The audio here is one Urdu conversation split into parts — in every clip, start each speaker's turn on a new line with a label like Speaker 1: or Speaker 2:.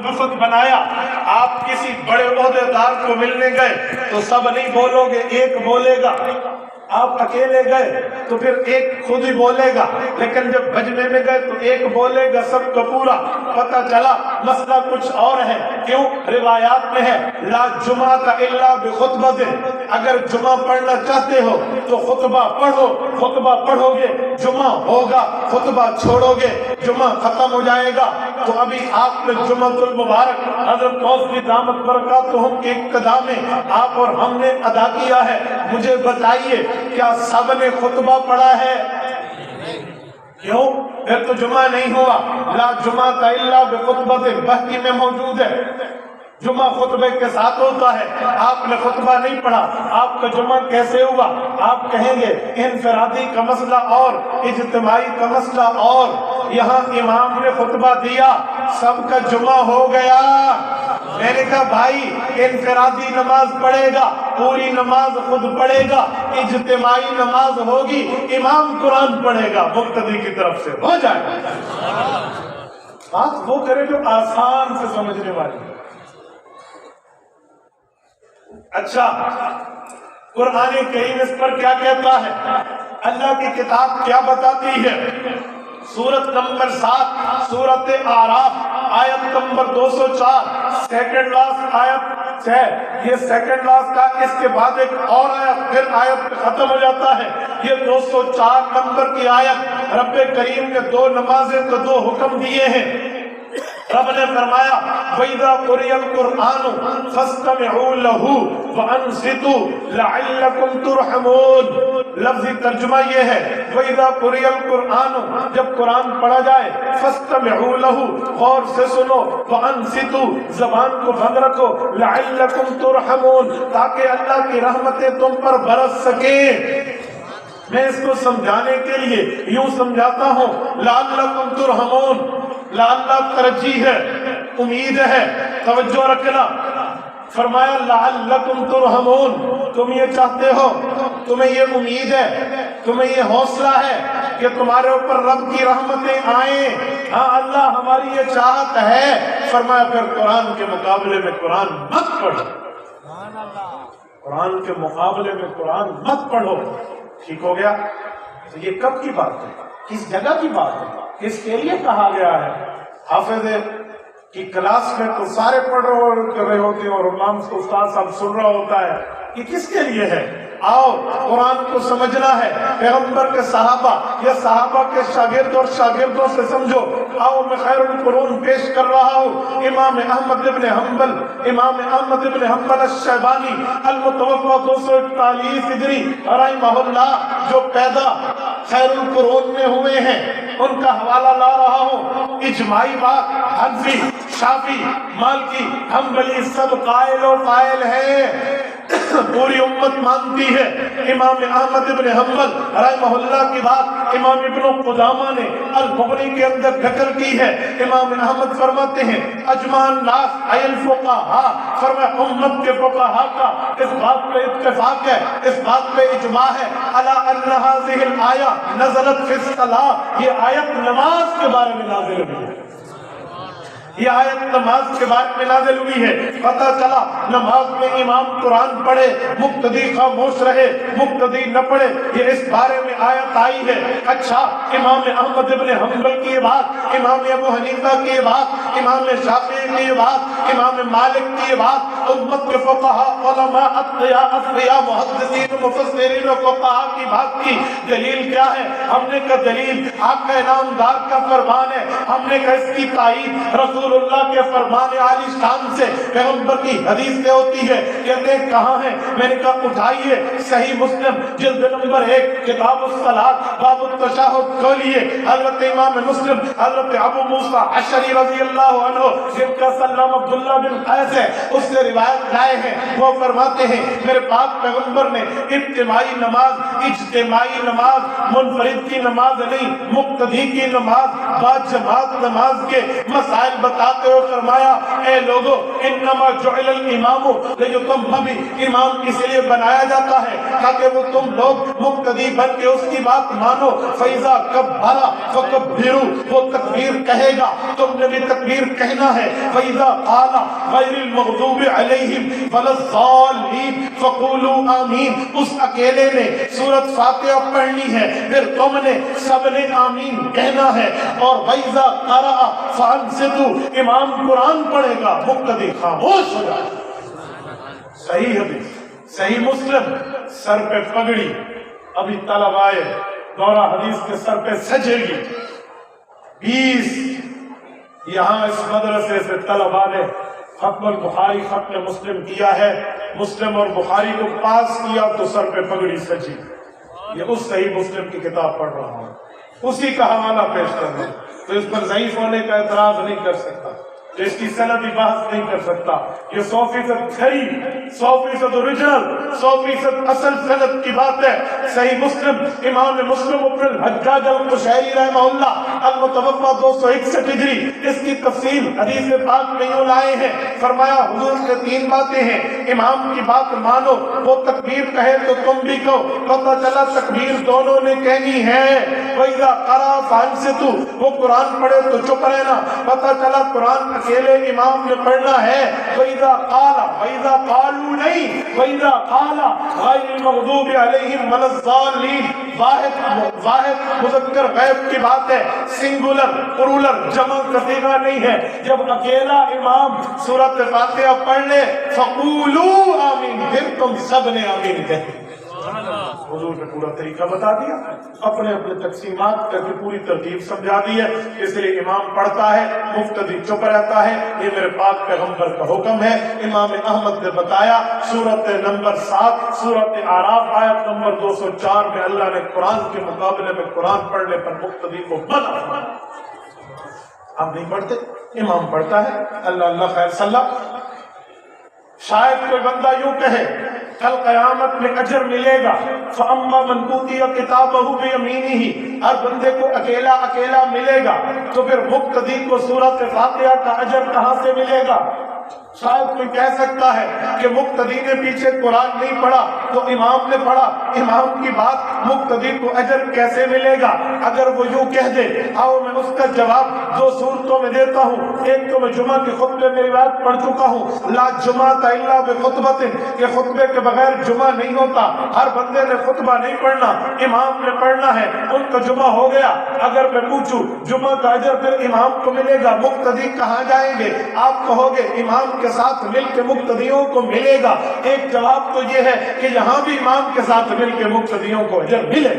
Speaker 1: وفد بنایا، آپ کسی بڑے عہدیدار کو ملنے گئے تو سب نہیں بولو گے، ایک بولے گا۔ آپ اکیلے گئے تو پھر ایک خود ہی بولے گا، لیکن جب بھجنے میں گئے تو ایک بولے گا سب کا پورا۔ پتہ چلا مسئلہ کچھ اور ہے۔ کیوں؟ روایات میں ہے لا جمعۃ الا بخطبۃ، اگر جمعہ پڑھنا چاہتے ہو تو خطبہ پڑھو، خطبہ پڑھو گے جمعہ ہوگا، خطبہ چھوڑو گے جمعہ ختم ہو جائے گا۔ تو ابھی آپ نے جمعہ المبارک حضرت غوث کی دامت برکاتہم کے اقتداء میں آپ اور ہم نے ادا کیا ہے۔ مجھے بتائیے کیا سب نے خطبہ پڑھا ہے؟ کیوں؟ پھر تو جمعہ نہیں ہوا۔ لا جمعۃ الا بخطبۃ بحقی میں موجود ہے، جمعہ خطبے کے ساتھ ہوتا ہے۔ آپ نے خطبہ نہیں پڑھا، آپ کا جمعہ کیسے ہوا؟ آپ کہیں گے انفرادی کا مسئلہ اور اجتماعی کا مسئلہ اور، یہاں امام نے خطبہ دیا سب کا جمعہ ہو گیا۔ میں نے کہا بھائی انفرادی نماز پڑھے گا، پوری نماز خود پڑھے گا، اجتماعی نماز ہوگی امام قرآن پڑھے گا مقتدی کی طرف سے، ہو جائے گا۔ بات وہ کرے جو آسان سے سمجھنے والی۔ اچھا قرآن کریم اس پر کیا کہتا ہے؟ اللہ کی کتاب کیا بتاتی ہے؟ سورت نمبر 7 سورت اعراف آیت نمبر 204 سیکنڈ لاسٹ آیت ہے۔ یہ سیکنڈ لاسٹ کا اس کے بعد ایک اور آیت پھر آیت ختم ہو جاتا ہے۔ یہ 204 نمبر کی آیت رب کریم نے 2 نمازیں تو 2 حکم دیے ہیں۔ رب نے فرمایا وَإِذَا قُرِئَ الْقُرْآنُ فَاسْتَمِعُوا لَهُ وَأَنصِتُوا لَعَلَّكُمْ تُرْحَمُونَ۔ لفظی ترجمہ یہ ہے وَإِذَا قُرِئَ الْقُرْآنُ، جب قرآن پڑھا جائے، فَاسْتَمِعُوا لَهُ، غور سے سنو، وَأَنصِتُوا، زبان کو بند رکھو، لَعَلَّكُمْ تُرْحَمُونَ، تاکہ اللہ کی رحمتیں تم پر برس سکیں۔ میں اس کو سمجھانے کے لیے یوں سمجھاتا ہوں لعلکم ترحمون، لعل ترجیح ہے، امید ہے، توجہ رکھنا۔ فرمایا لعلکم ترحمون، تم یہ چاہتے ہو، تمہیں یہ امید ہے، تمہیں یہ حوصلہ ہے کہ تمہارے اوپر رب کی رحمتیں آئیں۔ ہاں اللہ ہماری یہ چاہت ہے۔ فرمایا پھر قرآن کے مقابلے میں قرآن مت پڑھو، قرآن کے مقابلے میں قرآن مت پڑھو۔ ٹھیک ہو گیا؟ تو یہ کب کی بات ہے؟ کس جگہ کی بات ہے؟ کس کے لیے کہا گیا ہے؟ حافظ کی کلاس میں تو سارے پڑھ رہے ہوتے ہیں اور امام کو استاد صاحب سن رہا ہوتا ہے، یہ کس کے لیے ہے؟ آؤ قرآن کو سمجھنا ہے، پیغمبر کے صحابہ یا صحابہ کے شاگرد اور شاگردوں سے سمجھو۔ آؤ میں خیر القرون پیش کر رہا ہوں امام احمد ابن حنبل، امام احمد ابن حنبل الشیبانی المتوفى 241 ہجری رحمہ اللہ، جو پیدا خیر القرون میں ہوئے ہیں، ان کا حوالہ لا رہا ہوں۔ اجماعی بات حنفی، شافعی، مالکی، حنبلی سب قائل و فاعل ہیں، پوری امت مانتی ہے۔ امام احمد ابن حنبل رحمہ اللہ کی بات امام ابن قدامہ نے المغنی کے اندر ذکر کی ہے۔ امام احمد فرماتے ہیں اجماع الناس ای الفقہاء، فرمایا امت کے فقہاء کا اس بات پہ اتفاق ہے، اس بات پہ اجماع ہے، الا ان هذه الآیہ نزلت فی الصلاۃ، یہ آیت نماز کے بارے میں نازل ہوئی ہے، یہ آیت نماز کے بارے میں نازل ہوئی ہے۔ پتہ چلا نماز میں امام قرآن پڑھے، مقتدی خاموش رہے، مقتدی نہ پڑھے، یہ اس بارے میں آیت آئی ہے۔ اچھا امام احمد ابن حنبل کی یہ بات، امام ابو حنیفہ کی یہ بات، امام شافعی کی یہ بات، امام مالک کی یہ بات، امت کے فقہاء علماء اتقیاء اصفیاء محدثین مفسرین و فقہاء کی بات کی دلیل کیا ہے؟ ہم نے کہا دلیل آقا انعامدار کا فرمان ہے، ہم نے کہا اس کی تائید رسول اللہ کے فرمان عالی شان سے، پیغمبر کی حدیث سے ہوتی ہے۔ کہتے ہیں کہاں ہے؟ میں نے کہا اٹھائیے صحیح مسلم جلد نمبر 1 کتاب الصلاۃ باب التشہد کھولیے، حضرت امام مسلم حضرت ابو موسیٰ اشعری رضی اللہ عنہ جن کا سلام عبداللہ بن قیس ہے، اس سے روایت لائے ہیں، وہ فرماتے ہیں میرے پاک پیغمبر نے اجتماعی نماز منفرد کی نماز نہیں، مقتدی کی نماز با جماعت نماز کے مسائل بتاتے ہوئے فرمایا اے لوگو انما جعل الامام لیتم بھی، امام اس لیے بنایا جاتا ہے تاکہ وہ تم لوگ مقتدی بن کے اس کی بات مانو. فیضا کبر فکبروا، وہ تکبیر کہے گا تم نے بھی تکبیر کہنا ہے. فیضا قال غیر المغضوب علیہم ولا الضالین فقولوا آمین، اس اکیلے نے سورۃ فاتحہ پڑھنی ہے پھر تم نے سب نے آمین کہنا ہے. اور وَإِذَا قَرَأَ فَأَنصِتُوا، امام قرآن پڑھے گا مقتدی خاموش ہو جائے. صحیح حدیث، صحیح مسلم. سر پہ پگڑی، ابھی طلب آئے دورہ حدیث کے سر پہ سجے گی. 20 یہاں اس مدرسے سے طلبا نے ختم البخاری ختم مسلم کیا ہے، مسلم اور بخاری کو پاس کیا تو سر پہ پگڑی سجی. یہ اس صحیح مسلم کی کتاب پڑھ رہا ہوں، اسی کا حوالہ پیش کر رہا ہوں، تو اس پر ضعیف ہونے کا اعتراض نہیں کر سکتا، تو اس کی سندی بحث نہیں کر سکتا. یہ 100% کھری، 100% اوریجنل، 100% اصل سند کی بات ہے. صحیح مسلم، امام مسلم ابن الحجاج القشیری رحمہ اللہ المتوفى 261 ہجری، اس کی تفصیل حدیث پاک میں یوں لائے ہیں. فرمایا حضور کے 3 باتیں ہیں، امام کی بات مانو، وہ تکبیر کہے تو تم بھی کہو. پتہ چلا تکبیر دونوں نے کہنی ہے. وَإِذَا قَرَأَ فَأَنصِتُوا، وہ قرآن پڑھے تو چپ رہنا. پتہ چلا قرآن اکیلے امام نے پڑھنا ہے. وَإِذَا قَالَ، وَإِذَا قَالُوا نہیں، وَإِذَا قَالَ غَيْرِ الْمَغْضُوبِ عَلَيْهِمْ وَلَا الضَّالِّينَ، واحد مذکر غیب کی بات ہے، سنگولر پلورل جمع کثیرہ نہیں ہے. جب اکیلا امام سورۃ فاتحہ پڑھ لے فَقُولُوا آمین، پھر تم سب نے آمین کہتے. حضور نے پورا طریقہ بتا دیا، اپنے اپنے تقسیمات کر کے پوری ترتیب سمجھا دی ہے. اس لیے امام پڑھتا ہے، مقتدی چپ رہتا ہے. یہ میرے پاک پیغمبر کا حکم ہے. امام احمد نے بتایا سورت نمبر 7 سورت اعراف آیت نمبر 204 میں اللہ نے قرآن کے مقابلے میں قرآن پڑھنے پر مقتدی کو منع فرمایا. ہم نہیں پڑھتے، امام پڑھتا ہے. اللہ اللہ خیر صلی. شاید کوئی بندہ یوں کہے کل قیامت میں اجر ملے گا، فَأَمَّا مَنْ أُوتِيَ كِتَابَهُ بِيَمِينِهِ، ہر بندے کو اکیلا اکیلا ملے گا، تو پھر مقتدی کو سورۃ فاتحہ کا اجر کہاں سے ملے گا؟ شاید کوئی کہہ سکتا ہے کہ مقتدی نے پیچھے قرآن نہیں پڑھا تو امام نے پڑھا، امام کی بات مقتدی کو اجر کیسے ملے گا؟ اگر وہ یوں کہہ دے، آؤ میں اس کا جواب 2 صورتوں میں دیتا ہوں. ایک تو میں جمعہ کے خطبے میں روایت پڑھ چکا ہوں، لا جمعۃ الا بخطبۃ، کہ خطبے کے بغیر جمعہ نہیں ہوتا. ہر بندے نے خطبہ نہیں پڑھنا، امام نے پڑھنا ہے. ان کا جمعہ ہو گیا. اگر میں پوچھوں جمعہ کا اجر پھر امام کو ملے گا، مقتدی کہاں جائیں گے؟ آپ کہو گے امام کے ساتھ مل کے مقتدیوں کو ملے گا. ایک جواب تو یہ ہے کہ یہاں بھی امام کے ساتھ مل کے مقتدیوں کو اجر ملے.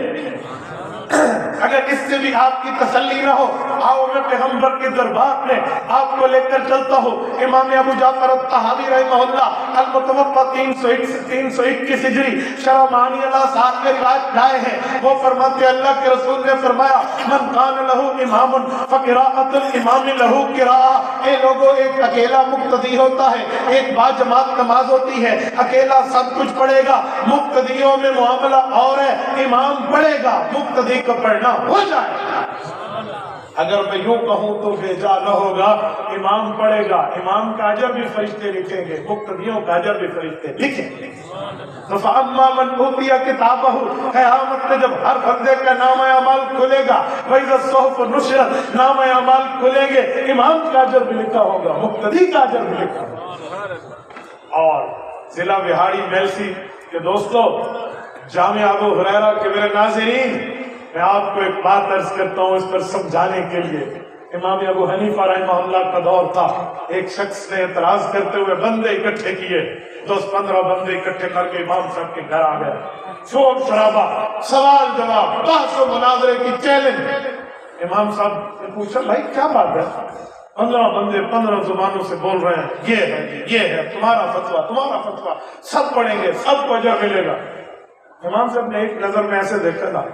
Speaker 1: اگر اس سے بھی آپ کی تسلی نہ ہو، آؤ میں پیغمبر کے دربار میں آپ کو لے کر چلتا ہوں. امام ابو جعفر الطحاوی رحمہ اللہ المتوفى 321 ہجری شرح معانی الاثار میں روایت لائے ہیں. وہ فرماتے ہیں اللہ کے رسول نے فرمایا من کان لہ امام فقراءۃ الامام لہ قراءۃ، اے لوگوں ایک اکیلا مقتدی ہوتا ہے، ایک باجماعت نماز ہوتی ہے، اکیلا سب کچھ پڑھے گا. مقتدیوں میں معاملہ اور ہے، امام پڑھے گا، مقتدی کو پڑھنا ہو جائے. اگر میں یوں کہوں تو بے جا نہ ہوگا. امام پڑھے گا، امام کا اجر بھی فرشتے لکھیں گے، مقتدیوں کا اجر بھی فرشتے لکھیں گے. تو فَأَمَّا مَنْ أُوتِيَ كِتَابَهُ، قیامت میں جب ہر بندے کا نامہ اعمال کھلے گا، وَإِذَا الصُّحُفُ نُشِرَتْ، نامہ اعمال کھلیں گے، امام کا اجر بھی لکھا ہوگا، مقتدی کا اجر بھی لکھا ہوگا. اور ضلع بہاڑی میلسی کے دوستو، جامعہ ابو ہریرہ کے میرے ناظرین، میں آپ کو ایک بات عرض کرتا ہوں اس پر سمجھانے کے لیے. امام ابو حنیفہ رحمہ اللہ کا دور تھا. ایک شخص نے اعتراض کرتے ہوئے بندے اکٹھے کیے، 10-15 بندے اکٹھے کر کے امام صاحب کے گھر آ گئے. شور شرابہ، سوال جواب، بحث و مناظرے کی چیلنج. امام صاحب نے پوچھا بھائی کیا بات ہے؟ 15 بندے 15 زبانوں سے بول رہے ہیں، یہ ہے تمہارا فتویٰ، سب پڑھیں گے، سب کو اجر ملے گا. امام صاحب نے ایک نظر میں ایسے دیکھا تھا.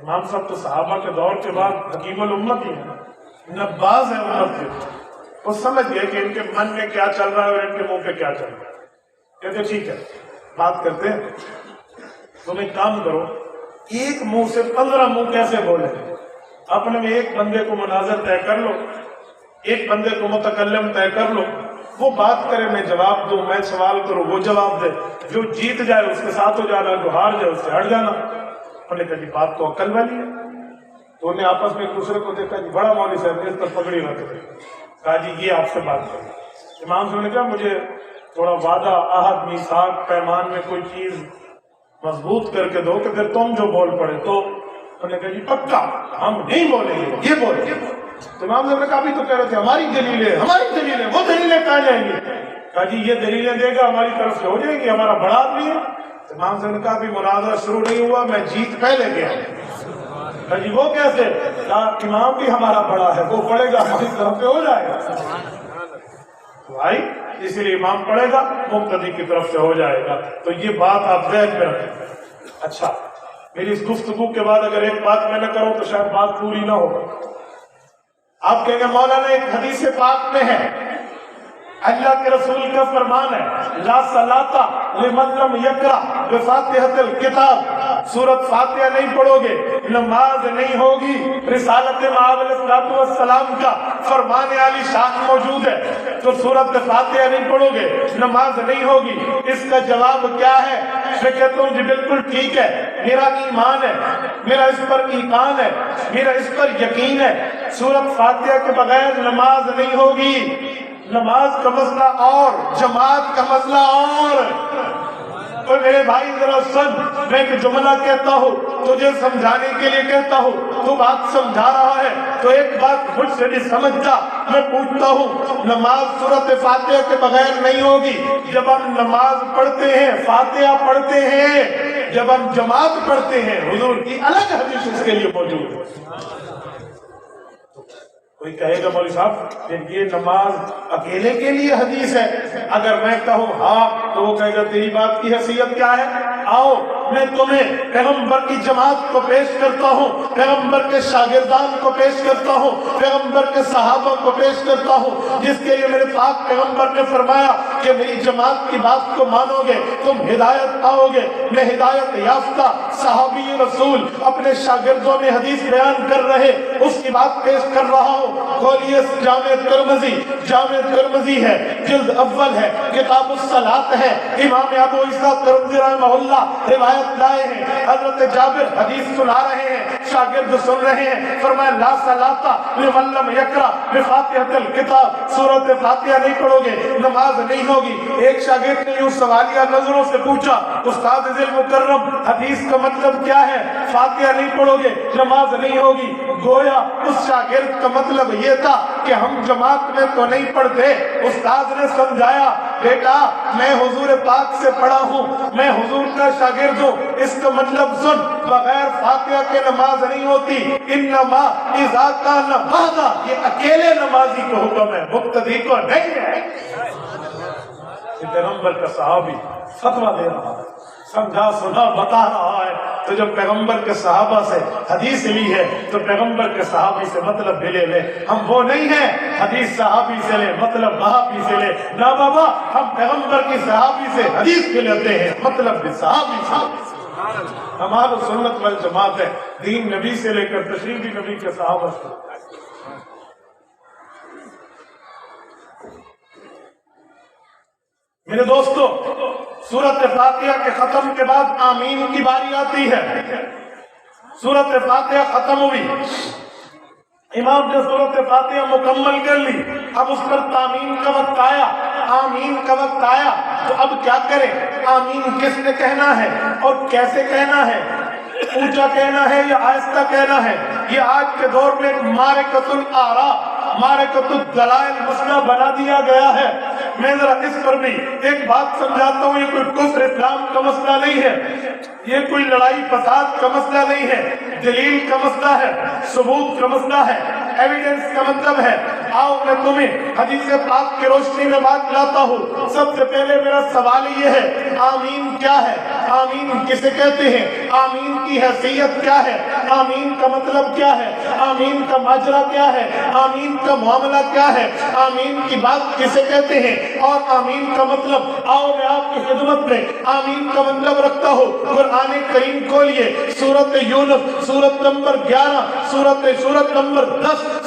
Speaker 1: امام صاحب تو صحابہ کے دور کے بعد حکیم الامت ہی ہیں، نباز ہیں امت کے. وہ سمجھ گئے کہ ان کے من میں کیا چل رہا ہے اور ان کے منہ پہ کیا چل رہا ہے. کہتے ٹھیک ہے بات کرتے ہیں. تم ایک کام کرو، ایک منہ سے 15 منہ کیسے بولے؟ اپنے میں ایک بندے کو مناظر طے کر لو، ایک بندے کو متکلم طے کر لو، وہ بات کرے میں جواب دوں، میں سوال کروں وہ جواب دے، جو جیت جائے اس کے ساتھ ہو جانا، جو ہار جائے اس سے ہٹ جانا۔ انہوں نے کہا جی بات تو عقل والی ہے۔ تو انہیں آپس میں ایک دوسرے کو دیکھا، جی بڑا مولوی صاحب نے اس پر پگڑی رکھ دی، کہا جی یہ آپ سے بات کریں۔ امام صاحب نے کہا مجھے تھوڑا وعدہ، عہد، میثاق، پیمان میں کوئی چیز مضبوط کر کے دو کہ پھر تم جو بول پڑے تو۔ انہوں نے کہا جی پکا ہم نہیں بولیں گے، یہ بولیں گے۔ تو امام صاحب نے کہا ابھی تو کہہ رہے تھے ہماری دلیلیں، ہماری دلیلیں، وہ دلیلیں کہاں جائیں گی؟ کہا جی یہ دلیلیں دے گا ہماری طرف سے ہو جائیں گی، ہمارا بڑا آدمی ہے۔ امام صاحب نے کہا ابھی مناظرہ شروع نہیں ہوا، میں جیت پہلے گیا۔ کہا جی وہ کیسے؟ کہا امام بھی ہمارا بڑا ہے، وہ پڑھے گا ہماری طرف سے ہو جائے گا۔ بھائی اسی لیے امام پڑھے گا مقتدی کی طرف سے ہو جائے گا۔ تو یہ بات آپ ذہن میں رکھیں۔ اچھا میری اس گفتگو کے بعد اگر ایک بات میں نہ کروں تو شاید بات پوری نہ ہو۔ آپ کہیں گے مولانا ایک حدیث پاک میں ہے، اللہ کے رسول کا فرمان ہے لا صلاۃ لمن لم یقرأ بفاتحۃ الکتاب، سورۃ فاتحہ نہیں پڑھو گے نماز نہیں ہوگی۔ رسالت مآب علیہ السلام کا فرمان عالی شان موجود ہے، تو سورۃ فاتحہ نہیں پڑھو گے نماز نہیں ہوگی۔ اس کا جواب کیا ہے؟ میں کہتا ہوں جی بالکل ٹھیک ہے، میرا ایمان ہے، میرا اس پر ایمان ہے، میرا اس پر یقین ہے، سورۃ فاتحہ کے بغیر نماز نہیں ہوگی۔ نماز کا مسئلہ اور جماعت کا مسئلہ اور میرے بھائی ذرا سن، میں ایک جملہ کہتا ہوں تجھے سمجھانے کے لیے کہتا ہوں، تو بات سمجھا رہا ہے تو ایک بات مجھ سے بھی سمجھ جا۔ میں پوچھتا ہوں نماز سورۃ فاتحہ کے بغیر نہیں ہوگی۔ جب ہم نماز پڑھتے ہیں فاتحہ پڑھتے ہیں، جب ہم جماعت پڑھتے ہیں حضور کی الگ حدیث اس کے لیے موجود ہے۔ کوئی کہے گا مولوی صاحب یہ نماز اکیلے کے لیے حدیث ہے، اگر میں کہوں ہاں تو وہ کہے گا تیری بات کی حیثیت کیا ہے؟ آؤ میں تمہیں پیغمبر کی جماعت کو پیش کرتا ہوں، پیغمبر کے شاگردان کو پیش کرتا ہوں، پیغمبر کے صحابہ کو پیش کرتا ہوں، جس کے لیے میرے پاک پیغمبر نے فرمایا کہ میری جماعت کی بات کو مانو گے تم ہدایت پاؤ گے۔ میں ہدایت یافتہ صحابی رسول اپنے شاگردوں میں حدیث بیان کر رہے اس کی بات پیش کر رہا ہوں۔ کھولیے جامع ترمذی، جامع ترمذی ہے، جلد اول ہے، کتاب الصلاۃ ہے، امام ابو عیسیٰ ترمذی رحمہ اللہ روایت لائے ہیں، حضرت جابر حدیث سنا رہے ہیں، شاگرد سن رہے ہیں، فرمایا لا صلاۃ لمن لم یقرأ بفاتحۃ الکتاب، سورۃ فاتحہ نہیں پڑھو گے نماز نہیں ہوگی۔ ایک شاگرد نے یوں سوالیہ نظروں سے پوچھا استاد ذی المکرم حدیث کا مطلب کیا ہے؟ فاتحہ نہیں پڑھو گے نماز نہیں ہوگی۔ گویا اس شاگرد کا مطلب یہ تھا کہ ہم جماعت میں تو نہیں پڑھتے۔ استاد نے سمجھایا بیٹا میں حضور پاک سے پڑھا ہوں، میں حضور کا شاگرد ہوں، اس کا مطلب سن بغیر فاتحہ کے نماز نہیں ہوتی۔ انما اذا کان ھذا، یہ اکیلے نمازی کو حکم ہے، مقتدی کو نہیں ہے۔ پیغمبر کا صحابی فتویٰ دے رہا ہے، سمجھا سنا بتا رہا ہے، تو جب پیغمبر کے صحابہ سے حدیث لی ہے تو پیغمبر کے صحابی سے مطلب بھی لے لے۔ ہم وہ نہیں ہیں حدیث صحابی سے لے مطلب وہابی سے لے، نہ بابا، ہم پیغمبر کی صحابی سے حدیث بھی لیتے ہیں مطلب بھی صحابی سے۔ ہمارا سنت والجماعت ہے، دین نبی سے لے کر تشریح بھی نبی کے صحابہ سے۔ میرے دوستو سورۃ فاتحہ کے ختم کے بعد آمین کی باری آتی ہے۔ سورۃ فاتحہ ختم ہوئی، امام نے سورۃ فاتحہ مکمل کر لی، اب اس پر تامین کا وقت آیا، آمین کا وقت آیا، تو اب کیا کریں؟ آمین کس نے کہنا ہے اور کیسے کہنا ہے؟ اونچا کہنا ہے یا آہستہ کہنا ہے؟ یہ آج کے دور میں معرکۃ الآراء، معرکۃ الدلائل مسئلہ بنا دیا گیا ہے۔ میں ذرا اس پر بھی ایک بات سمجھاتا ہوں، یہ کوئی کفر اسلام کا مسئلہ نہیں ہے، یہ کوئی لڑائی فساد کا مسئلہ نہیں ہے، دلیل کا مسئلہ ہے، ثبوت کا مسئلہ ہے، ایویڈنس کا مطلب ہے۔ آؤ میں تمہیں حدیث پاک کی روشنی میں بات لاتا ہوں۔ سب سے پہلے میرا سوال یہ ہے آمین کیا ہے؟ آمین کسے کہتے ہیں؟ آمین کی حیثیت کیا ہے؟ آمین کا مطلب کیا ہے؟ آمین کا ماجرا کیا ہے؟ آمین کا معاملہ کیا ہے؟ آمین کی بات کسے کہتے ہیں؟ اور آمین کا مطلب، آؤ میں آپ کی خدمت میں آمین کا مطلب رکھتا ہوں۔ قرآن کریم کھولیے، سورۃ یونس، سورۃ نمبر 11، سورۃ نمبر 10،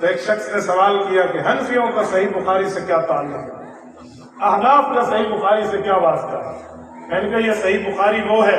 Speaker 1: تو ایک شخص نے سوال کیا کہ حنفیوں کا صحیح بخاری سے کیا تعلق ہے، احناف کا صحیح بخاری سے کیا واسطہ ہے؟ میں نے کہا یہ صحیح بخاری وہ ہے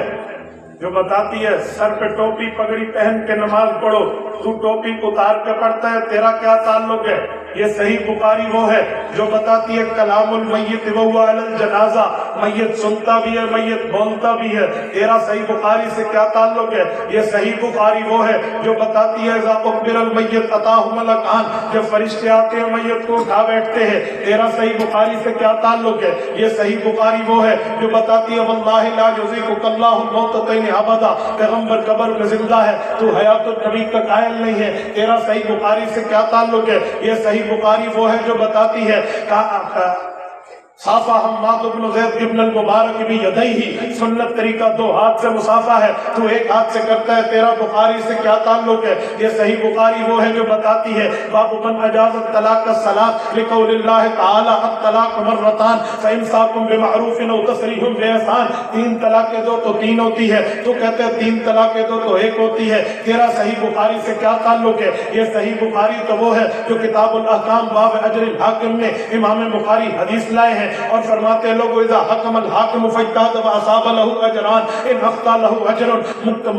Speaker 1: جو بتاتی ہے سر پہ ٹوپی پگڑی پہن کے نماز پڑھو، تو ٹوپی اتار کے پڑھتا ہے، تیرا کیا تعلق ہے؟ یہ صحیح بخاری وہ ہے جو بتاتی ہے کلام المیت وہو علی الجنازہ، میت سنتا بھی ہے میت بولتا بھی ہے، تیرا صحیح بخاری سے کیا تعلق ہے؟ یہ صحیح بخاری وہ ہے جو بتاتی ہے اذا قبر المیت اتاہ ملکان، جب فرشتے آتے ہیں میت کو اٹھا بیٹھتے ہیں، تیرا صحیح بخاری سے کیا تعلق ہے؟ یہ صحیح بخاری وہ ہے جو بتاتی ہے واللہ لا یذیقک اللہ الموتتین ابدا، پیغمبر قبر میں زندہ ہے تو حیات النبی کا قائل نہیں ہے، تیرا صحیح بخاری سے کیا تعلق ہے؟ یہ صحیح بخاری وہ ہے جو بتاتی ہے صافہ حماد بن زید ابن المبارک بھی یدیہ، سنت طریقہ دو ہاتھ سے مصافہ ہے تو ایک ہاتھ سے کرتا ہے، تیرا بخاری سے کیا تعلق ہے؟ یہ صحیح بخاری وہ ہے جو بتاتی ہے باب من اجاز الطلاق الصلاۃ لقول اللہ تعالی الطلاق مرتان فامساک بمعروف او تسریح باحسان، تین طلاقیں دو تو تین ہوتی ہے، تو کہتے ہیں تین طلاقیں دو تو ایک ہوتی ہے، تیرا صحیح بخاری سے کیا تعلق ہے؟ یہ صحیح بخاری تو وہ ہے جو کتاب الاحکام باب اجر الحاکم میں امام بخاری حدیث لائے ہیں اور فرماتے ہیں لوگوں اذا حکم الحاکم فاجتہد واصاب له اجران ان اخطا له اجر،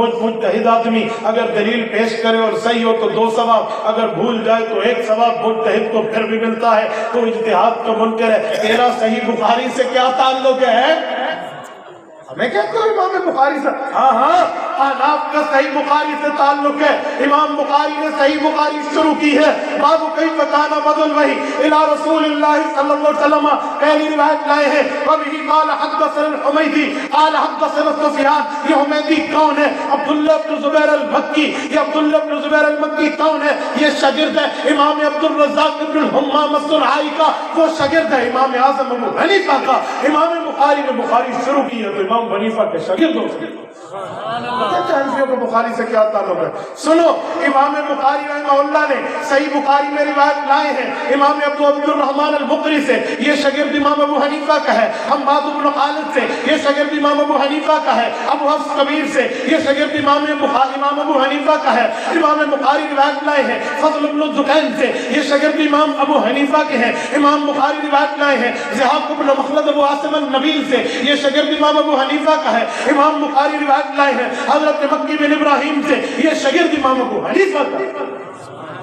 Speaker 1: مجتہد آدمی اگر دلیل پیش کرے اور صحیح ہو تو دو ثواب، اگر بھول جائے تو ایک ثواب، مجتہد کو پھر بھی ملتا ہے، تو اجتہاد کا منکر ہے، تیرا صحیح بخاری سے کیا تعلق ہے؟ ہمیں کہتے ہو امام بخاری سے؟ ہاں احناف کا صحیح بخاری سے تعلق ہے، امام بخاری نے صحیح بخاری شروع کی ہے باب کیف کان بدء الوحی الی رسول اللہ صلی اللہ علیہ وسلم، پہلی روایت لائے ہیں وبہ قال حدثنا الحمیدی قال حدثنا سفیان، یہ حمیدی کون ہے؟ عبداللہ بن زبیر المکی، یہ عبداللہ بن زبیر المکی کون ہے؟ یہ شاگرد ہے امام عبد الرزاق بن الحمام الصنعائی کا، وہ شاگرد ہے امام اعظم ابو حنیفہ کا، امام بخاری نے بخاری شروع کی ہے تو امام حنیفہ کے شاگرد ہو سکتے حنفیوں کو بخاری سے کیا تعلق ہے؟ سنو امام بخاری رحمہ اللہ نے صحیح بخاری میں روایت لائے ہیں امام ابو عبد الرحمن البخاری سے، یہ شاگرد امام ابو حنیفہ کا ہے، حماد بن خالد سے، یہ شاگرد امام ابو حنیفہ کا ہے، ابو حفص کبیر سے، یہ شاگرد امام ابو حنیفہ کا ہے، امام بخاری روایت لائے ہیں فضل بن الدکین سے، یہ شاگرد امام ابو حنیفہ کے ہیں، امام بخاری روایت لائے ہیں ضحاک بن مخلد ابو عاصم النبیل سے، یہ شاگرد امام ابو حنیفہ کا ہے، امام بخاری روایت لائے ہیں حضرت مکی بن ابراہیم سے، یہ شاگرد امام ابو حنیفہ کا۔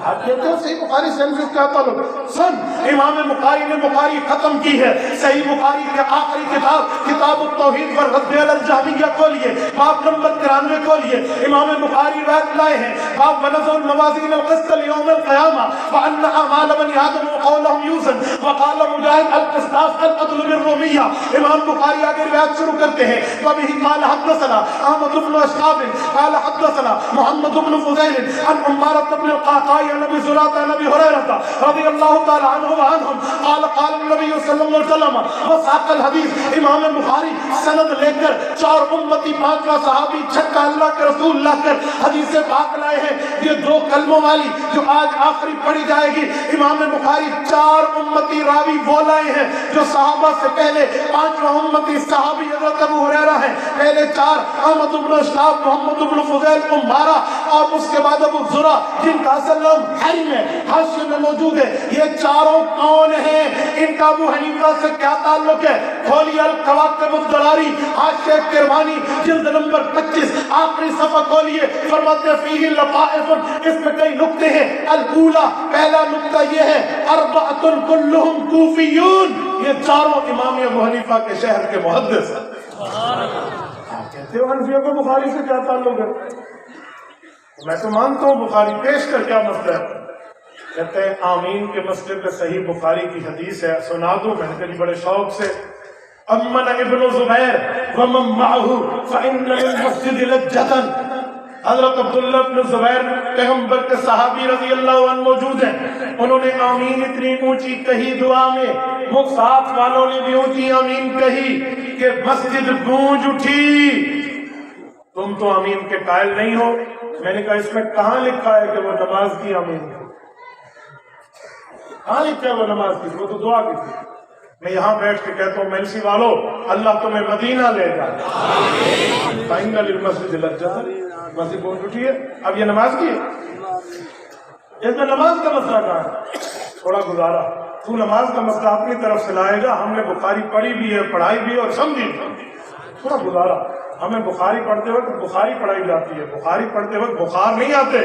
Speaker 1: آپ کہتے ہو صحیح بخاری سے ہم کیا تعلق؟ سن امام بخاری نے بخاری ختم کی ہے، صحیح بخاری کے آخری کتاب کتاب التوحید پر رد علی الجہمیہ کھولیے، باب نمبر 93 کھولیے، امام بخاری روایت لائے ہیں باب ونضع الموازین القسط لیوم القیامہ وان اعمال بنی آدم وقولهم یوزن وقال مجاہد القسطاس العدل بالرومیہ، امام بخاری آگے روایت شروع کرتے ہیں وبہ قال حدثنا احمد بن اشعب قال حدثنا محمد بن فضیل عن عمارة بن القعقاع نبی زرات نبی حریرہ رضی اللہ تعالی عنہ وعنہم قال قال النبی صلی اللہ علیہ وسلم وساق الحدیث، امام بخاری سند لے کر چار امتی پانچواں صحابی چھکا اللہ کے رسول لا کر حدیث پاک لائے ہیں، یہ دو کلموں والی جو آج آخری پڑھی جائے گی، امام بخاری چار امتی راوی وہ لائے ہیں جو صحابہ سے پہلے پانچواں امتی صحابی حضرت ابو ہریرہ ہیں، پہلے چار احمد بن اشعب محمد بن فضیل عمارہ اور اس کے بعد ابو زرع جن کا اصل نام حرم ہے، حاشیے میں موجود ہے، یہ چاروں کون ہیں؟ ان کا ابو حنیفہ سے کیا تعلق ہے؟ کھولیے الکواکب الدراری حاشیہ کرمانی جلد نمبر 25 آخری صفحہ کھولیے، فرماتے فیہ لطائف، اس میں کئی نکتے ہیں، الاولا پہلا نکتہ یہ ہے اربعۃ کلہم کوفیون، یہ چاروں امام ابو حنیفہ کے شہر کے محدث ہیں۔ کہتے ہو حنفیوں کو بخاری سے کیا تعلق ہے؟ میں تو مانتا ہوں بخاری پیش کر کیا مسئلہ ہے؟ کہتے ہیں آمین کے مسئلے پہ صحیح بخاری کی حدیث ہے، سنا دو۔ میں نے کہا جی بڑے شوق سے، امن ابن زبیر ومن معه فإن للمسجد لجة، حضرت عبداللہ بن زبیر پیغمبر کے صحابی رضی اللہ عنہ موجود ہیں، انہوں نے آمین اتنی اونچی کہی دعا میں، وہ ساتھ والوں نے بھی اونچی آمین کہی کہ مسجد گونج اٹھی۔ تم تو آمین کے قائل نہیں ہو۔ میں نے کہا اس میں کہاں لکھا ہے کہ وہ نماز کی آمین کی؟ کہاں لکھا ہے وہ نماز کی؟ وہ تو دعا کی تھی۔ میں یہاں بیٹھ کے کہتا ہوں ملسی والو اللہ تمہیں مدینہ لے جائے، فإن للمسجد لجة، مسجد گونج اٹھی ہے، اب یہ نماز کی ہے۔ اس میں نماز کا مسئلہ کہاں ہے؟ تھوڑا گزارا، تو نماز کا مسئلہ اپنی طرف سے لائے گا، ہم نے بخاری پڑھی بھی ہے، پڑھائی بھی ہے اور سمجھی بھی، تھوڑا گزارا۔ ہمیں بخاری پڑھتے وقت بخاری پڑھائی جاتی ہے، بخاری پڑھتے وقت بخار نہیں آتے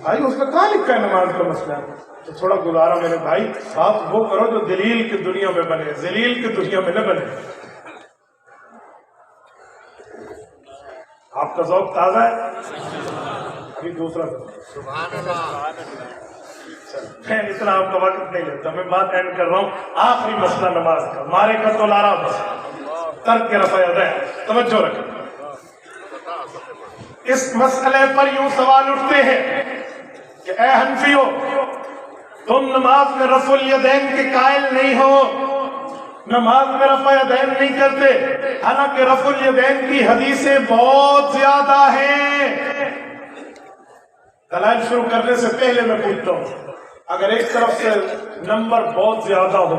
Speaker 1: بھائی، اس میں کہاں لکھا ہے نماز کا مسئلہ؟ تو تھوڑا گزارا میرے بھائی، آپ وہ کرو جو دلیل کی دنیا میں بنے، ذلیل کی دنیا میں نہ بنے۔ آپ کا ذوق تازہ ہے؟ ابھی دوسرا سبحان اللہ۔ میں اتنا آپ کا وقت نہیں لیتا، میں بات اینڈ کر رہا ہوں۔ آخری مسئلہ نماز کا، مارے کا تو لارا مسئلہ، ترک کے رفع یدین، توجہ رکھیں۔ اس مسئلے پر یوں سوال اٹھتے ہیں کہ اے حنفیو، تم نماز میں رفع الیدین کے قائل نہیں ہو، نماز میں رفع یدین نہیں کرتے، حالانکہ رفع الیدین کی حدیثیں بہت زیادہ ہیں۔ دلائل شروع کرنے سے پہلے میں پوچھتا ہوں، اگر ایک طرف سے نمبر بہت زیادہ ہو،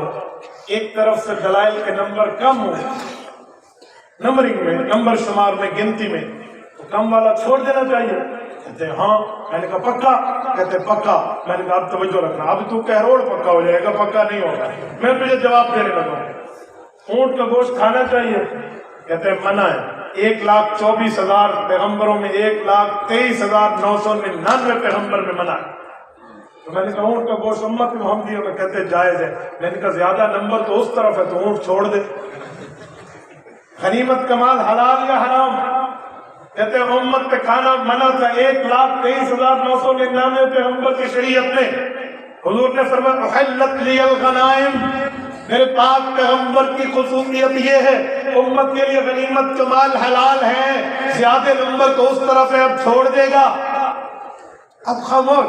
Speaker 1: ایک طرف سے دلائل کے نمبر کم ہو، نمبرنگ میں، نمبر شمار میں، گنتی میں، تو کم والا چھوڑ دینا چاہیے؟ کہتے ہیں ہاں۔ میں نے کہا پکا؟ کہتے ہیں پکا۔ میں نے کہا اب توجہ رکھنا، اب تو کہروڑ پکا ہو جائے گا، پکا نہیں ہوگا۔ میں تجھے جواب دینے لگا ہوں، اونٹ کا گوشت کھانا چاہیے؟ کہتے ہیں منع ہے۔ 1,24,000 پیغمبروں میں 1,23,999 پیغمبر میں منع ہے۔ تو میں نے کہا اونٹ کا گوشت امت محمدیہ میں، کہتے جائز ہے۔ میں نے کہا زیادہ نمبر تو اس طرف ہے تو اونٹ چھوڑ دے۔ غنیمت کا مال حلال یا حرام؟ کہتے ہیں امت پہ کھانا منع تھا 1,23,999 پیغمبر کی شریعت میں۔ حضور نے فرمایا احلت لی الغنائم، میرے پاک پیغمبر کی خصوصیت یہ ہے امت کے لیے غنیمت کا مال حلال ہے، زیادہ نمبر تو اس طرف ہے، اب چھوڑ دے گا۔ اب خاموش،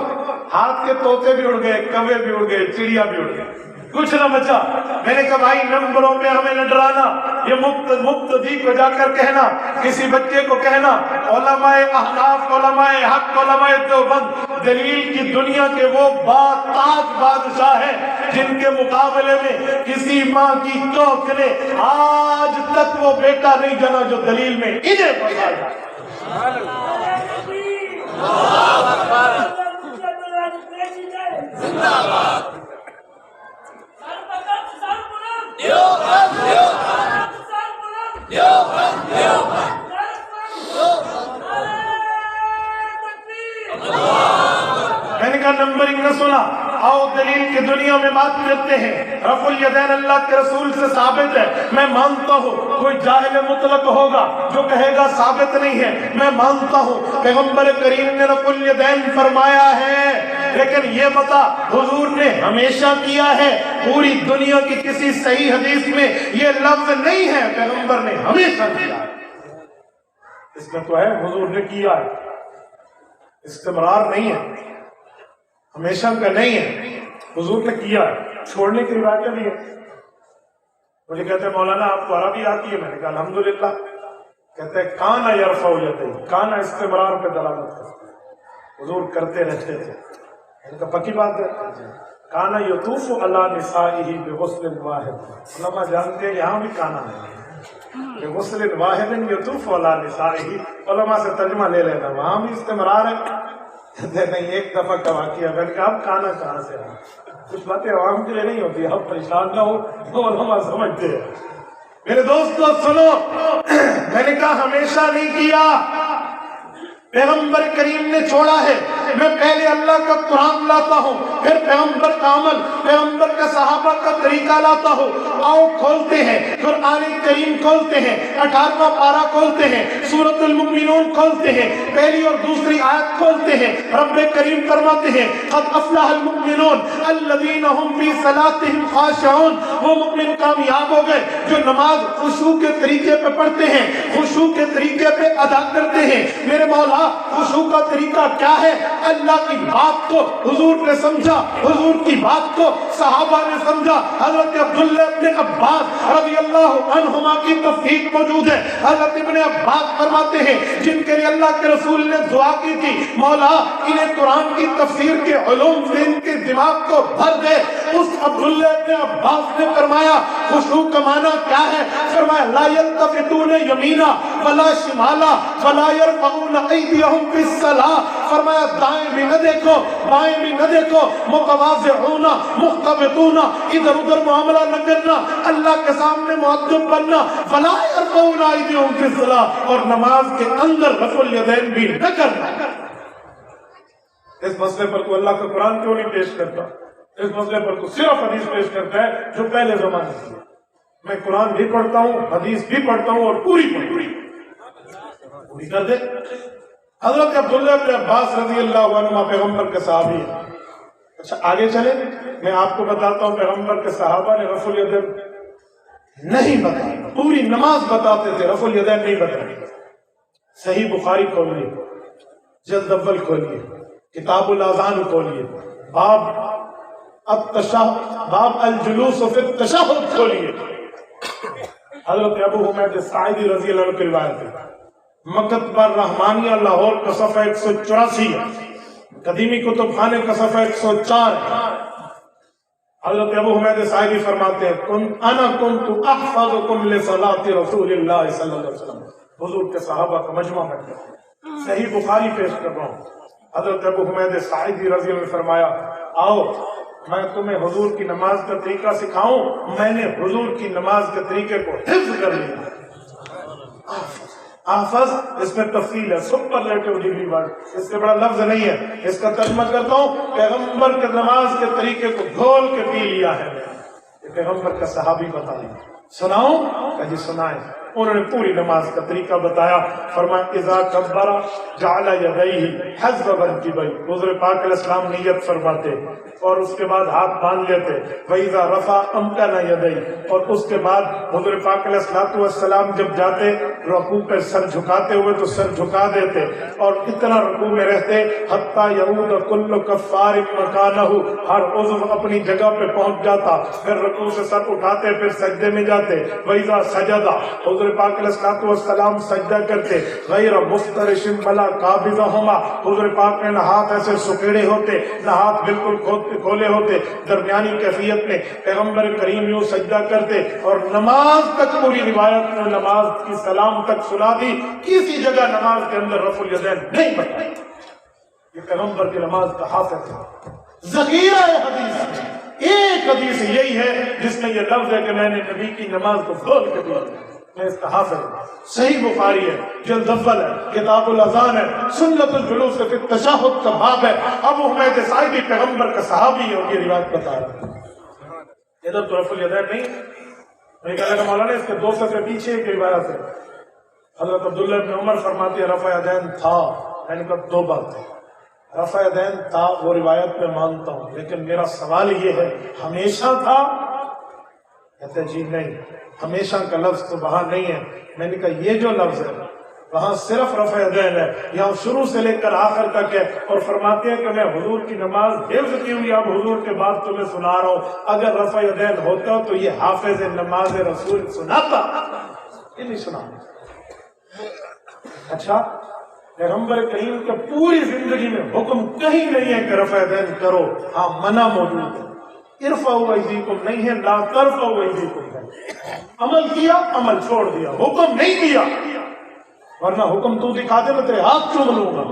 Speaker 1: ہاتھ کے طوطے بھی اڑ گئے، کوے بھی اڑ گئے، چڑیا بھی اڑ گئے، کچھ نہ بچا۔ میں نے کہا بھائی نمبروں میں ہمیں نہ ڈرانا، یہ مقتدی کو جا کر کہنا، کسی بچے کو کہنا علماء احناف، علماء حق، علماء دیوبند دلیل کی دنیا کے وہ تاج بادشاہ ہیں جن کے مقابلے میں کسی ماں کی کوکھ نے آج تک وہ بیٹا نہیں جنا جو دلیل میں انہیں بتایا۔ میں نے کہا نمبرنگ نہ سنا، آؤ دلیل کی دنیا میں بات کرتے ہیں۔ رفع الیدین اللہ کے رسول سے ثابت ہے، میں مانتا ہوں۔ کوئی جاہل مطلق ہوگا جو کہے گا ثابت نہیں ہے، میں مانتا ہوں پیغمبر کریم نے رفع الیدین فرمایا ہے، لیکن یہ بتا حضور نے ہمیشہ کیا ہے؟ پوری دنیا کی کسی صحیح حدیث میں یہ لفظ نہیں ہے، پیغمبر نے ہمیشہ کیا ہے۔ اس میں تو ہے حضور نے کیا ہے، استمرار نہیں ہے، ہمیشہ کا نہیں ہے، حضور نے کیا ہے، چھوڑنے کی روایت نہیں ہے۔ مجھے کہتے ہیں مولانا آپ کو عربی آتی ہے؟ میں نے کہا الحمدللہ۔ کہتے ہیں کانا یرفع یدیہ، کانا استمرار پہ دلالت کرتا ہے، حضور کرتے رہتے تھے۔ میں نے کہا پکی بات ہے؟ کانا یطوف علی نسائہ بغسل واحد، علماء جانتے ہیں یہاں بھی کانا ہے، بغسل واحد یطوف علی نسائہ، علماء سے ترجمہ لے لینا، وہاں بھی استمرار ہے۔ نہیں ایک دفعہ کا واقعہ، میں نے کہا اب کانا کہاں سے آیا؟ کچھ باتیں عوام کے لیے نہیں ہوتی، اب پریشان نہ ہو، علماء سمجھتے ہیں۔ میرے دوستو سنو، میں نے کہا ہمیشہ نہیں کیا، پیغمبر کریم نے چھوڑا ہے۔ میں پہلے اللہ کا قرآن لاتا ہوں، پھر پیغمبر کا عمل، پیغمبر کا صحابہ کا طریقہ لاتا ہوں۔ آؤ کھولتے ہیں قرآن کریم، کھولتے ہیں 18واں پارہ، کھولتے ہیں سورۃ المؤمنون، کھولتے ہیں پہلی اور دوسری آیت، کھولتے ہیں۔ رب کریم فرماتے ہیں قد افلح المؤمنون الذین هم فی صلاتهم خاشعون، وہ مؤمن کامیاب ہو گئے جو نماز خشوع کے طریقے پہ پڑھتے ہیں، خشوع کے طریقے پہ ادا کرتے ہیں۔ میرے مولا خشوع کا طریقہ کیا ہے؟ اللہ کی بات کو حضور نے سمجھا، حضور کی بات کو صحابہ نے سمجھا۔ حضرت عبداللہ ابن عباس رضی اللہ عنہما کی تفسیر موجود ہے۔ حضرت ابن عباس فرماتے ہیں جن کے لیے اللہ کے رسول نے دعا کی تھی مولا انہیں قرآن کی تفسیر کے علوم سے ان کے دماغ کو بھر دے، اس عبداللہ ابن عباس نے فرمایا خشوع کا معنی کیا ہے؟ فرمایا لا یلتفتون یمینا ولا شمالا ولا يرفعون ایدیہم فی الصلاۃ، فرمایا دائیں بھی نہ دیکھو بائیں بھی نہ دیکھو، متواضعون مختبطون، ادھر ادھر معاملہ نہ کرنا، اللہ کے سامنے مؤدب بننا، ولا يرفعون ایدیہم فی الصلاۃ، اور نماز کے اندر رفع الیدین بھی نہ کرنا۔ اس مسئلے پر تو اللہ کا قرآن کیوں نہیں پیش کرتا؟ اس مسئلے پر تو صرف حدیث پیش کرتا ہے جو پہلے زمانے کی ہے۔ میں قرآن بھی پڑھتا ہوں، حدیث بھی پڑھتا ہوں، اور پوری کر دے۔ حضرت عبداللہ بن عباس رضی اللہ عنہ پیغمبر کے صحابی ہیں۔ اچھا آگے چلیں، میں آپ کو بتاتا ہوں پیغمبر کے صحابہ نے رفع الیدین نہیں بتایا، پوری نماز بتاتے تھے، رفع الیدین نہیں بتایا۔ صحیح بخاری کھولیے، جلد اول کھولیے، کتاب الاذان کھولیے، باب الجلوس فی التشہد کھولیے۔ حضرت ابو حمید ساعدی رضی اللہ عنہ کی روایت ہے، مکتبہ الرحمانیہ لاہور کا صفحہ 184 ہے، قدیمی کتب خانے کا صفحہ 104 ہے۔ حضرت ابو حمید ساعدی فرماتے ہیں انا کنت احفظکم لصلاۃ رسول اللہ صلی اللہ علیہ وسلم، حضور کے صحابہ کا مجمع میں صحیح بخاری پیش کر رہا ہوں۔ حضرت ابو حمید ساعدی رضی اللہ عنہ نے فرمایا آؤ میں تمہیں حضور کی نماز کا طریقہ سکھاؤں، میں نے حضور کی نماز کے طریقے کو حفظ کر لیا۔ حافظ اس میں تفصیل ہے، سپرلیٹو ڈگری ورڈ، اس سے بڑا لفظ نہیں ہے، اس کا ترجمہ کرتا ہوں، پیغمبر کے نماز کے طریقے کو گھول کے پی لیا ہے، یہ پیغمبر کا صحابی بتا دیا۔ سناؤں کہ جی سنائیں۔ انہوں نے پوری نماز کا طریقہ بتایا، فرمایا اذا کبر جعل یدیہ حذو منکبیہ، حضور پاک علیہ السلام نیت فرماتے اور اس کے بعد ہاتھ باندھ لیتے، وَإِذَا رَفَعَ أَمْكَنَ يَدَيْهِ، اور اس کے بعد حضور پاک علیہ السلام جب جاتے رکوع پہ سر جھکاتے ہوئے تو سر جھکا دیتے اور اتنا رکوع میں رہتے حتیٰ یعود کل کفار مکانہ، ہر عضو اپنی جگہ پہ پہنچ جاتا، پھر رکوع سے سر اٹھاتے پھر سجدے میں جاتے، وَإِذَا سَجَدَ، حضور پاک علیہ السلام سجدہ کرتے، غیر مفترش بلا قابضہما، حضور پاک نے نہ ہاتھ ایسے سکیڑے ہوتے نہ ہاتھ بالکل کھولے ہوتے، درمیانی کیفیت میں پیغمبر کریم یوں سجدہ کرتے اور نماز تک، پوری روایت میں نماز کی سلام تک سنا دی، کسی جگہ نماز کے اندر رفع الیدین نہیں بتائی۔ یہ پیغمبر کی نماز کا حافظ ہے، ذخیرہ ہے حدیث میں۔ ایک حدیث یہی ہے جس میں یہ لفظ ہے کہ میں نے نبی کی نماز کو کھول کے دیا، میں اس کا حافظ ہوں۔ صحیح بخاری ہے، جلد اول ہے، کتاب الاذان ہے، سنت الجلوس فی التشہد کا باب ہے۔ ابو حمید ساعدی پیغمبر کا صحابی ہے اور یہ روایت بتا رہا ہے۔ ادھر تو رفع الیدین نہیں، میں کہہ لگا مولانا اس کے دو صفحے پیچھے ایک روایت ہے، حضرت عبداللہ بن عمر فرماتے ہیں رفع الیدین تھا، میں نے کہا دو باتیں، رفع الیدین تھا وہ روایت میں مانتا ہوں، لیکن میرا سوال یہ ہے ہمیشہ تھا؟ کہتے جی نہیں، ہمیشہ کا لفظ تو وہاں نہیں ہے۔ میں نے کہا یہ جو لفظ ہے وہاں صرف رفع یدین ہے، یہاں شروع سے لے کر آخر تک ہے، اور فرماتے ہیں کہ میں حضور کی نماز حفظ کی ہوئی اب حضور کے بعد تمہیں سنا رہا ہوں، اگر رفع یدین ہوتا تو یہ حافظ نماز رسول سناتا، یہ نہیں سنا۔ اچھا پیغمبر کریم کے پوری زندگی میں حکم کہیں نہیں ہے کہ رفع یدین کرو، ہاں منع موجود ہے، ارفعوا ایدیکم نہیں ہے، لا ترفعوا ایدیکم ہے، عمل کیا عمل چھوڑ دیا، حکم نہیں دیا، ورنہ حکم تو دکھا دے میں تیرے ہاتھ چوم لوں گا۔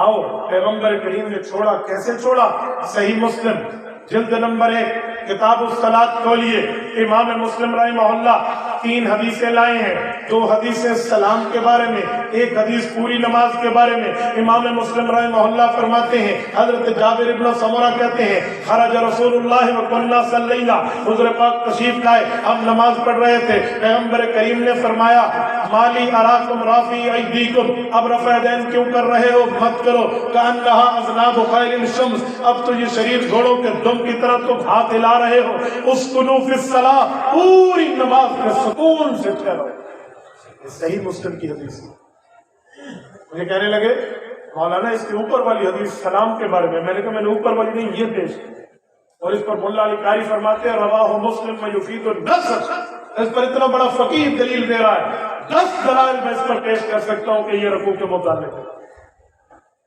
Speaker 1: آؤ پیغمبر کریم نے چھوڑا، کیسے چھوڑا؟ صحیح مسلم جلد نمبر 1 کتاب الصلاۃ کھولیے، امام مسلم رحمہ اللہ 3 حدیثیں لائے ہیں، 2 حدیثیں سلام کے بارے میں، 1 حدیث پوری نماز کے بارے میں۔ امام مسلم رحمہ اللہ فرماتے ہیں، حضرت جابر ابن سمرہ کہتے ہیں خرج رسول اللہ وکنا صلینا، حضور پاک تشریف لائے، ہم نماز پڑھ رہے تھے، پیغمبر کریم نے فرمایا مالی اراکم رافی ایدیکم، اب رفع یدین کیوں کر رہے ہو؟ مت کرو، کانہا اذناب خیل الشمس، اب تو یہ شریر گھوڑوں کے دم کی طرح تم ہاتھ ہلا رہے ہو، اسکنوا فی الصلاۃ، پوری نماز میں سکون سے ٹھہرو۔ صحیح مسلم کی حدیث ہے۔ مجھے کہنے لگے مولانا اس کے اوپر والی حدیث سلام کے بارے میں نے کہا میں نے اوپر والی نہیں یہ پیش کی، اور اس پر مولا علی قاری فرماتے ہیں رواہ مسلم میں یفید النصر، اس پر اتنا بڑا فقیہ دلیل دے رہا ہے، 10 دلائل میں اس پر پیش کر سکتا ہوں کہ یہ رکوع کے متعلق ہے،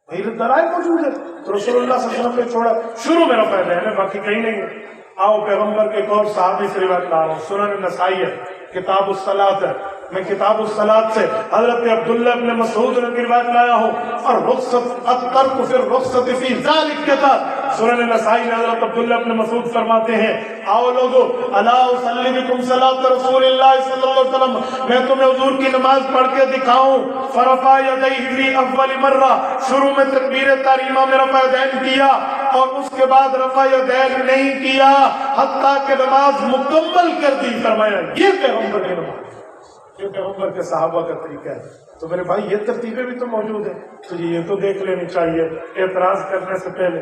Speaker 1: وہی دلائل موجود ہے، تو رسول اللہ صلی اللہ علیہ وسلم نے چھوڑا، شروع میں رفع یدین ہے، باقی کہیں نہیں ہے۔ آؤ پیغمبر کے ایک اور صحابی سے روایت لا رہا ہوں، سنن نسائی ہے، کتاب الصلاۃ ہے، میں کتاب الصلاۃ سے حضرت عبداللہ ابن مسعود نے روایت لایا ہوں، اور رخصت الترک فی الرخصت فی ذلک کے تحت سنن نسائی میں حضرت عبداللہ ابن مسعود فرماتے ہیں، آؤ لوگو الا اصلی بکم صلاۃ رسول اللہ صلی اللہ علیہ وسلم، میں تمہیں حضور کی نماز پڑھ کے دکھاؤں۔ فرفع یدیہ فی اول مرہ، شروع میں تکبیر تحریمہ میں رفع یدین کیا، اور اس کے بعد رفع یدین نہیں کیا حتیٰ کہ نماز مکمل کر دی۔ فرمایا یہ پیغمبر کی نماز، یہ پیغمبر کے صحابہ کا طریقہ ہے۔ تو میرے بھائی یہ ترتیبیں بھی تو موجود ہیں، تجھے یہ تو دیکھ لینی چاہیے اعتراض کرنے سے پہلے۔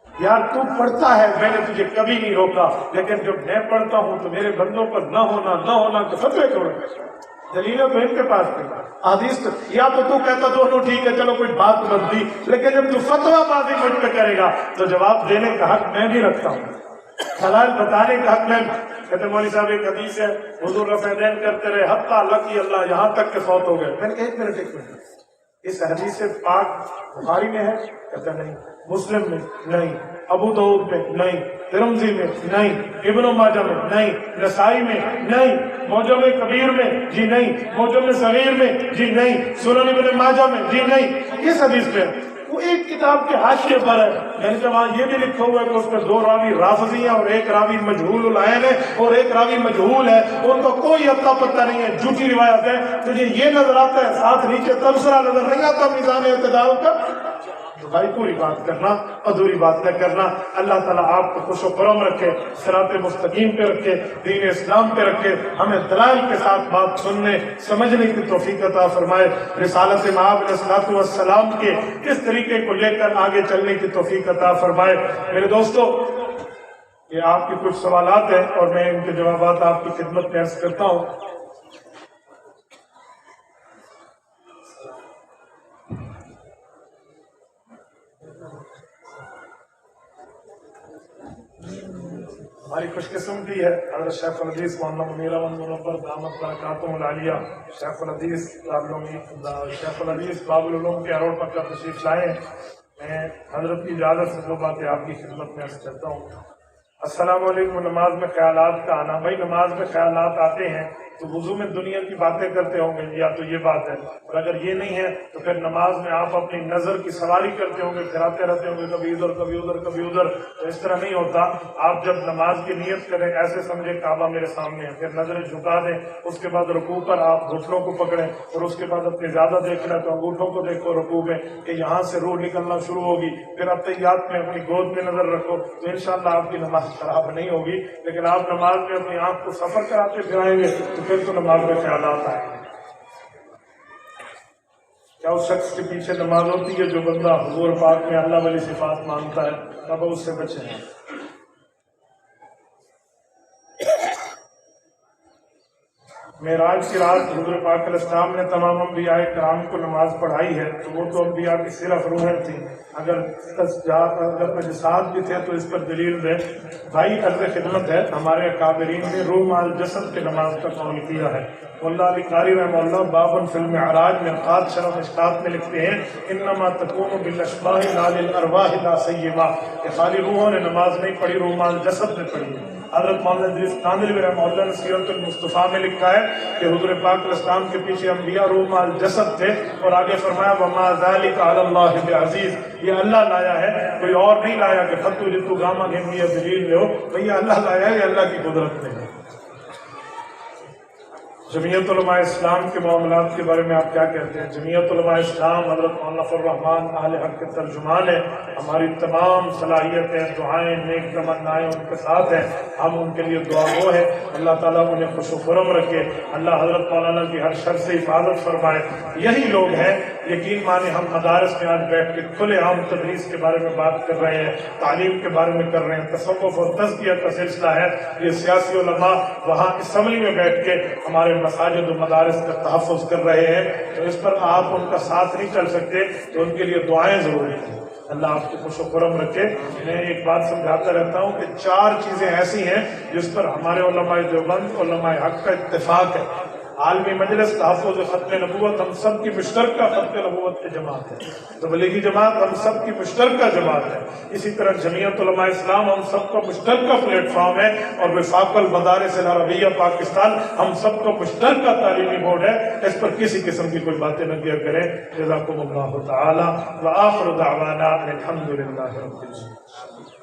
Speaker 1: یار تو پڑھتا ہے، میں نے تجھے کبھی نہیں روکا، لیکن جب میں پڑھتا ہوں تو میرے بندوں پر نہ ہونا کے فتوے چھوڑ، دلیلیں تو ان کے پاس تھی، حدیث یا تو کہتا دونوں ٹھیک ہے چلو کوئی بات بنتی، لیکن جب تو فتویٰ بازی مجھ پہ کرے گا تو جواب دینے کا حق میں بھی رکھتا ہوں، حلال بتانے کا حق میں۔ کہتے مولوی صاحب ایک حدیث ہے حضور رفع یدین کرتے رہے حتیٰ لقی اللہ، یہاں تک کہ فوت ہو گئے۔ میں نے ایک منٹ اس حدیث پاک بخاری میں ہے؟ کہتا نہیں، مسلم میں نہیں، ابو داؤد میں نہیں، ترمذی میں نہیں، ابن ماجہ میں نہیں، نسائی میں نہیں، معجم کبیر میں جی نہیں، معجم صغیر میں جی نہیں، سنن ابن ماجہ میں جی نہیں۔ کس حدیث میں؟ وہ ایک کتاب کے حاشیے پر ہے، یعنی کہ وہاں یہ بھی لکھا ہوا ہے کہ اس میں 2 راوی رافضی ہیں اور ایک راوی مجہول العین ہے اور ایک راوی مجہول ہے، ان کا کوئی اتا پتہ نہیں ہے، جھوٹی روایت ہے۔ تجھے یہ نظر آتا ہے، ساتھ نیچے تبصرہ نظر نہیں آتا میزان اعتدال کا؟ تو بھائی پوری بات کرنا، ادھوری بات نہ کرنا۔ اللہ تعالیٰ آپ کو خوش و خرم رکھے، صراط مستقیم پہ رکھے، دین اسلام پہ رکھے، ہمیں دلائل کے ساتھ بات سننے سمجھنے کی توفیق عطا فرمائے، رسالت مآب علیہ الصلوۃ والسلام کے اس طریقے کو لے کر آگے چلنے کی توفیق عطا فرمائے۔ میرے دوستو، یہ آپ کے کچھ سوالات ہیں اور میں ان کے جوابات آپ کی خدمت میں عرض کرتا ہوں۔ ہماری خوش قسمتی ہے حضرت شیخ الحدیث مولانا منیر احمد منور دامت برکاتہم العالیہ، شیخ الحدیث شیخ الحدیث باب العلوم کے اروڑ پکا تشریف لائے ہیں۔ میں حضرت کی اجازت سے 2 باتیں آپ کی خدمت میں عرض کرتا ہوں۔ السلام علیکم۔ نماز میں خیالات کا آنا، بھائی نماز میں خیالات آتے ہیں تو وضو میں دنیا کی باتیں کرتے ہوں گے، یا تو یہ بات ہے، اور اگر یہ نہیں ہے تو پھر نماز میں آپ اپنی نظر کی سواری کرتے ہوں گے، پھراتے رہتے ہوں گے، کبھی ادھر کبھی ادھر کبھی ادھر، تو اس طرح نہیں ہوتا۔ آپ جب نماز کی نیت کریں ایسے سمجھیں کعبہ میرے سامنے ہے، پھر نظریں جھکا دیں، اس کے بعد رکوع پر آپ گھٹنوں کو پکڑیں، اور اس کے بعد اپنے زیادہ دیکھنا تو انگوٹھوں کو دیکھو رکوع میں کہ یہاں سے روح نکلنا شروع ہوگی، پھر اتحیات میں اپنی گود میں نظر رکھو، تو انشاءاللہ آپ کی نماز خراب نہیں ہوگی۔ لیکن آپ نماز میں اپنی آنکھ کو سفر کراتے پھرائیں گے تو پھر تو نماز میں خیالات آئیں گے۔ کیا اس شخص کے پیچھے نماز ہوتی ہے جو بندہ حضور پاک میں اللہ والی صفات مانتا ہے؟ تب اس سے بچیں۔ معراج کی رات حضور پاک علیہ السلام نے تمام انبیاء کرام کو نماز پڑھائی ہے، تو وہ تو انبیاء کی صرف روحیں تھیں، اگر مجسات بھی تھے تو اس پر دلیل دیں۔ بھائی عرض خدمت ہے، ہمارے اکابرین نے روح مال جسد کے نماز کا قول کیا ہے۔ مولا علی قاری رحمہ اللہ بابن فی المعراج میں خاص شرف اشتاط میں لکھتے ہیں انما تکون بالاشباح لا للارواح لا سیما، کہ خالی روحوں نے نماز نہیں پڑھی، روح مال جسد نے پڑھی ہے۔ حضرت مولانا ادریس کاندھلوی رحمہ اللہ نے سیرت المصطفیٰ میں لکھا ہے کہ حضور پاک علیہ السلام کے پیچھے انبیاء روح مال جسد تھے، اور آگے فرمایا وما ذلک علی اللہ بعزیز، یہ اللہ لایا ہے، کوئی اور نہیں لایا کہ فتو جتو گاما گھنگی دلیل لے ہو، بھئی یہ اللہ لایا ہے، یہ اللہ کی قدرت میں ہے۔ جمعیت علماء اسلام کے معاملات کے بارے میں آپ کیا کہتے ہیں؟ جمعیت علماء اسلام حضرت مولانا الرحمان اہل حق کے ترجمان ہیں، ہماری تمام صلاحیتیں، دعائیں، نیک تمنائیں ان کے ساتھ ہیں، ہم ان کے لیے دعا گو ہیں، اللہ تعالیٰ انہیں خوش و خرم رکھے، اللہ حضرت مولانا کی ہر شر سے حفاظت فرمائے۔ یہی لوگ ہیں، یقین مانے ہم مدارس میں آج بیٹھ کے کھلے عام تدریس کے بارے میں بات کر رہے ہیں، تعلیم کے بارے میں کر رہے ہیں، تصوف اور تزکیہ کا سلسلہ ہے، یہ سیاسی علماء وہاں اسمبلی میں بیٹھ کے ہمارے مساجد و مدارس کا تحفظ کر رہے ہیں، تو اس پر آپ ان کا ساتھ نہیں چل سکتے، تو ان کے لیے دعائیں ضروری ہیں۔ اللہ آپ کو خوش و خرم رکھے۔ میں ایک بات سمجھاتا رہتا ہوں کہ 4 چیزیں ایسی ہیں جس پر ہمارے علماء دیوبند علماء حق کا اتفاق ہے۔ عالمی مجلس تحفظ ختم نبوت ہم سب کی مشترکہ ختم نبوت کی جماعت ہے، تبلیغی جماعت ہم سب کی مشترکہ جماعت ہے، اسی طرح جمعیت علماء اسلام ہم سب کا مشترکہ پلیٹ فارم ہے، اور وفاق المدارس العربیہ پاکستان ہم سب کا مشترکہ تعلیمی بورڈ ہے، اس پر کسی قسم کی کوئی باتیں نہ کیا کریں۔ جزاکم اللہ تعالی وآخر دعوانا الحمدللہ رب العالمین۔